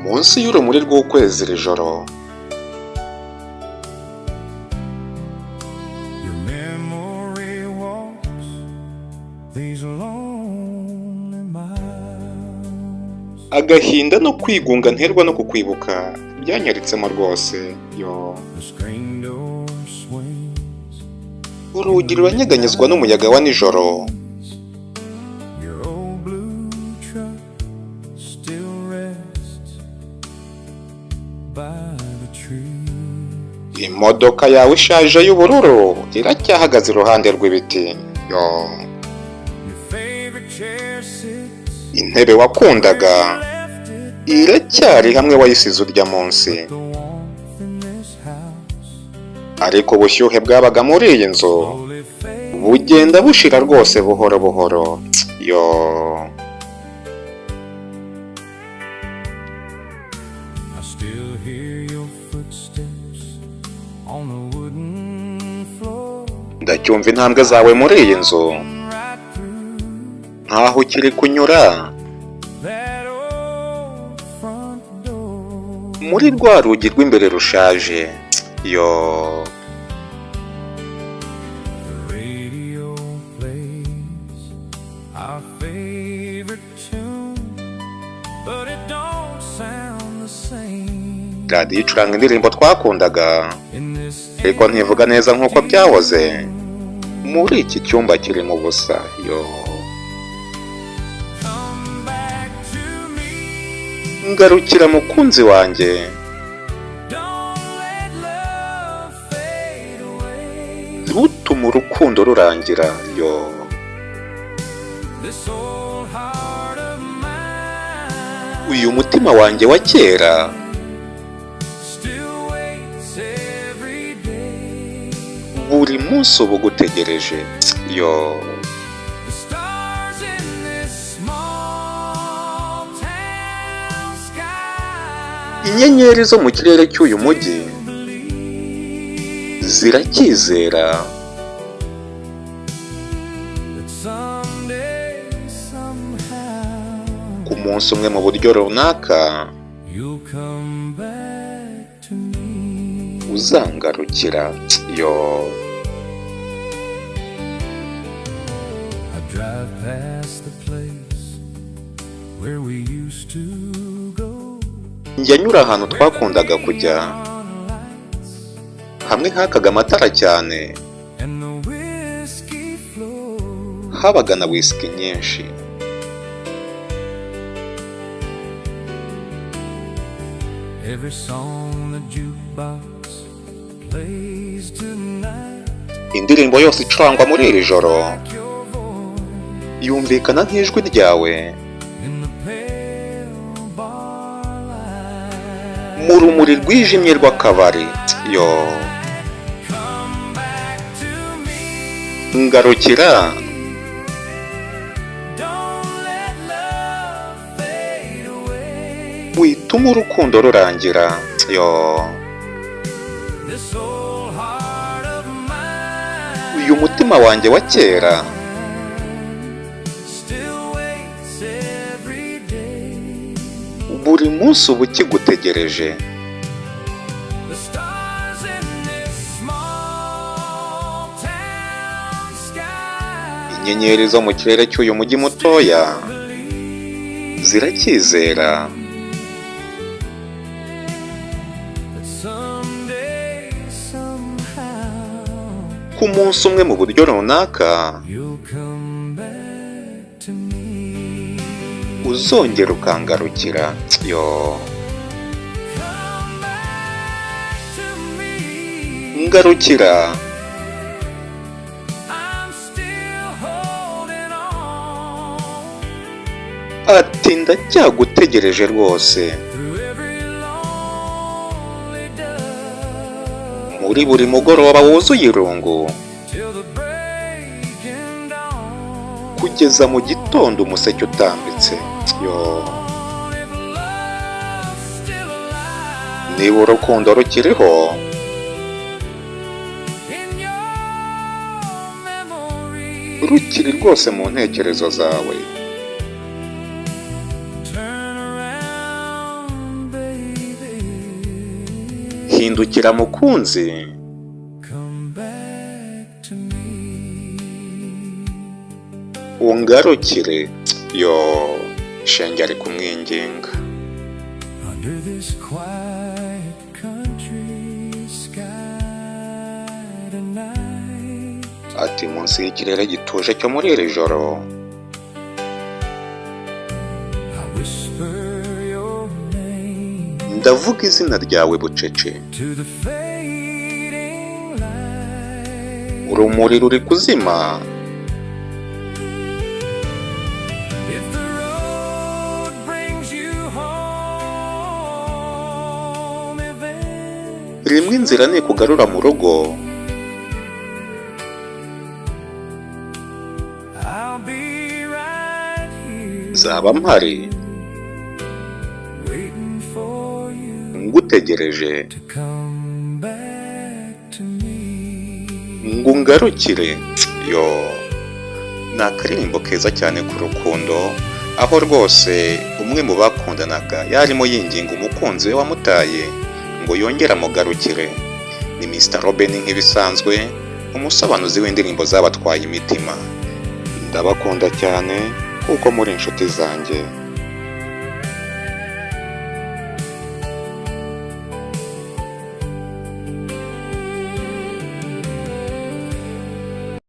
munsi y'urumuri rw'ukwezi iri joro agahinda no kwigunga nterwa no kukwibuka byanyaritsemo rwose yo urugi ruranyeganyezwa n'umuyaga wa nijoro imodoka yawe ishaje y'ubururu iracyahagaze iruhande rw'ibiti yo intebe wakundaga iracyari hamwe wayisize urya munsi ariko ubushyuhe bwabaga muri iyi nzu bugenda bushira rwose buhoro buhoro yo ndacyumva intambwe zawe muri iyi nzu nkaho ukiri kunyura muri rwa rugi rw'imbere rushaje yo radiyo icuranga indirimbo twakundaga ariko ntivuga neza nk'uko byahoze muri iki cyumba kirimo ubusa yo ngarukira mukunzi wanjye ntutume urukundo rurangira yo uyu mutima wanjye wa kera buri munsi uba ugutegereje yo inyenyeri zo mu kirere cy'uyu mujyi ziracyizera ku munsi umwe mu buryo runaka uzangarukira yo njya nyura ahantu twakundaga kujya hamwe hakaga amatara cyane habaga na whisky nyinshi indirimbo yose icurangwa muri iri joro yumvikana nk'ijwi ryawe mu rumuri rwijimye rw'akabari yo ngarukira wituma urukundo rurangira yo uyu mutima wanjye wa kera buri munsi uba ukigutegereje inyenyeri zo mu kirere cy'uyu mujyi mutoya ziracyizera ku munsi umwe mu buryo runaka uzongera ukangarukira yo ngarukira ati ndacyagutegereje rwose muri buri mugoroba wuzuye irungu kugeza mu gitondo umuseke utambitse yo niba urukundo rukiriho rukiri rwose mu ntekerezo zawe. Hindukira mukunzi, ungarukire. Yo, shenge ari kumwinginga. Ati munsi y'ikirere gituje cyo muri iri joro, ndavuga izina ryawe bucece. Urumuri ruri kuzima, rimwe inzira nikugarura mu rugo, zaba mpari ngutegereje ngo ungarukire. Yo, ni akaririmbo keza cyane ku rukundo, aho rwose umwe mu bakundanaga yarimo yinginga umukunzi we wamutaye ngo yongere amugarukire. Ni Mr. Roben nk'ibisanzwe, umusobanuzi w'indirimbo zabatwaye imitima. Ndabakunda cyane kuko muri inshuti zanjye.